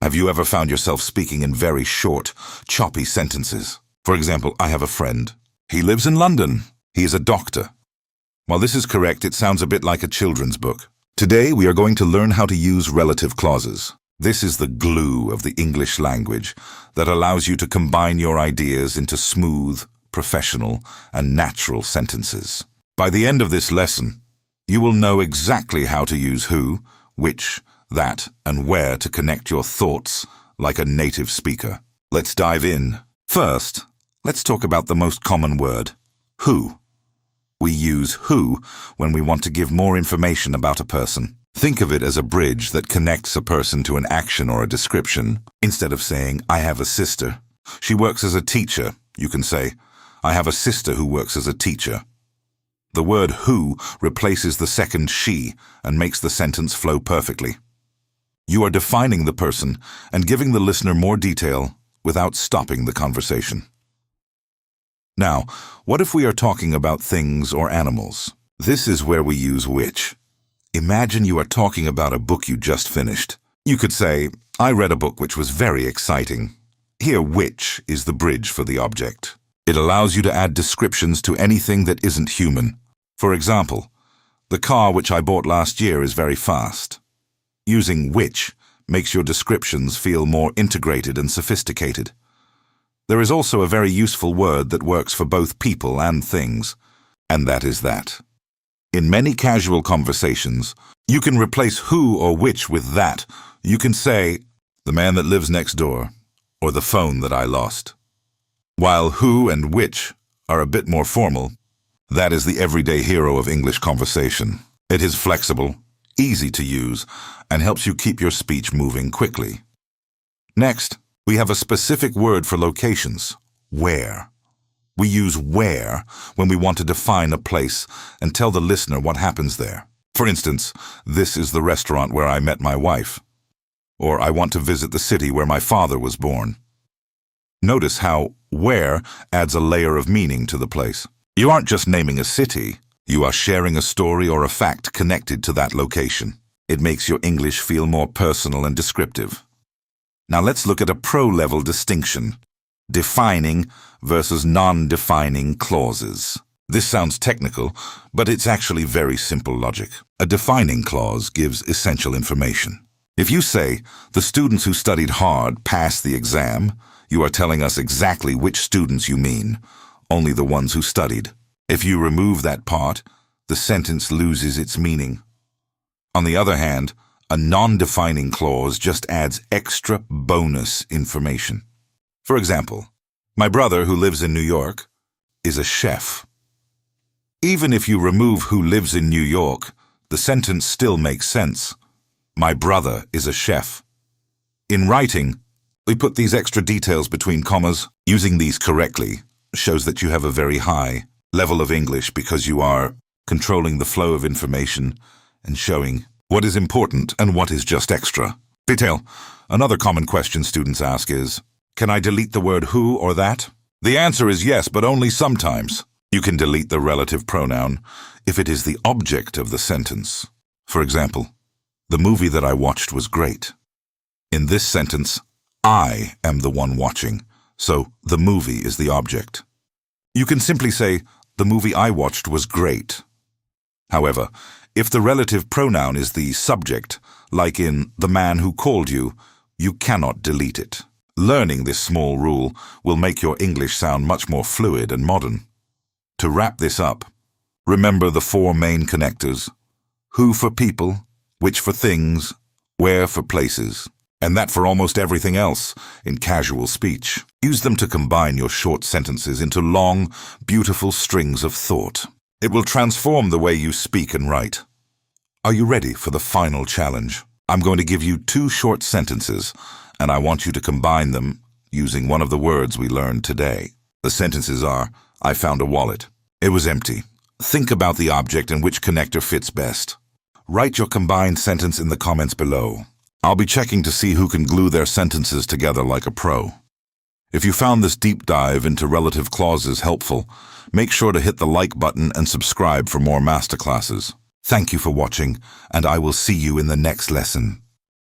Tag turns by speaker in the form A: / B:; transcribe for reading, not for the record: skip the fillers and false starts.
A: Have you ever found yourself speaking in very short, choppy sentences? For example, I have a friend. He lives in London. He is a doctor. While this is correct, it sounds a bit like a children's book. Today, we are going to learn how to use relative clauses. This is the glue of the English language that allows you to combine your ideas into smooth, professional, and natural sentences. By the end of this lesson, you will know exactly how to use who, which, that, and where to connect your thoughts like a native speaker. Let's dive in. First, let's talk about the most common word, who. We use who when we want to give more information about a person. Think of it as a bridge that connects a person to an action or a description. Instead of saying, I have a sister, she works as a teacher, you can say, I have a sister who works as a teacher. The word who replaces the second she and makes the sentence flow perfectly. You are defining the person and giving the listener more detail without stopping the conversation. Now, what if we are talking about things or animals? This is where we use which. Imagine you are talking about a book you just finished. You could say, I read a book which was very exciting. Here, which is the bridge for the object. It allows you to add descriptions to anything that isn't human. For example, the car which I bought last year is very fast. Using which makes your descriptions feel more integrated and sophisticated. There is also a very useful word that works for both people and things, and that is that. In many casual conversations, you can replace who or which with that. You can say, the man that lives next door, or the phone that I lost. While who and which are a bit more formal, that is the everyday hero of English conversation. It is flexible, easy to use, and helps you keep your speech moving quickly. Next, we have a specific word for locations, where. We use where when we want to define a place and tell the listener what happens there. For instance, this is the restaurant where I met my wife. Or I want to visit the city where my father was born. Notice how where adds a layer of meaning to the place. You aren't just naming a city, you are sharing a story or a fact connected to that location. It makes your English feel more personal and descriptive. Now let's look at a pro-level distinction, defining versus non-defining clauses. This sounds technical, but it's actually very simple logic. A defining clause gives essential information. If you say, the students who studied hard passed the exam, you are telling us exactly which students you mean, only the ones who studied. If you remove that part, the sentence loses its meaning. On the other hand, a non-defining clause just adds extra bonus information. For example, my brother who lives in New York is a chef. Even if you remove who lives in New York, the sentence still makes sense. My brother is a chef. In writing, we put these extra details between commas. Using these correctly shows that you have a very high level of English because you are controlling the flow of information and showing what is important and what is just extra. Detail. Another common question students ask is, can I delete the word who or that? The answer is yes, but only sometimes. You can delete the relative pronoun if it is the object of the sentence. For example, the movie that I watched was great. In this sentence, I am the one watching, so the movie is the object. You can simply say, the movie I watched was great. However, if the relative pronoun is the subject, like in the man who called you, you cannot delete it. Learning this small rule will make your English sound much more fluid and modern. To wrap this up, remember the four main connectors: who for people, which for things, where for places, and that for almost everything else in casual speech. Use them to combine your short sentences into long, beautiful strings of thought. It will transform the way you speak and write. Are you ready for the final challenge? I'm going to give you 2 short sentences, and I want you to combine them using one of the words we learned today. The sentences are, I found a wallet. It was empty. Think about the object and which connector fits best. Write your combined sentence in the comments below. I'll be checking to see who can glue their sentences together like a pro. If you found this deep dive into relative clauses helpful, make sure to hit the like button and subscribe for more masterclasses. Thank you for watching, and I will see you in the next lesson.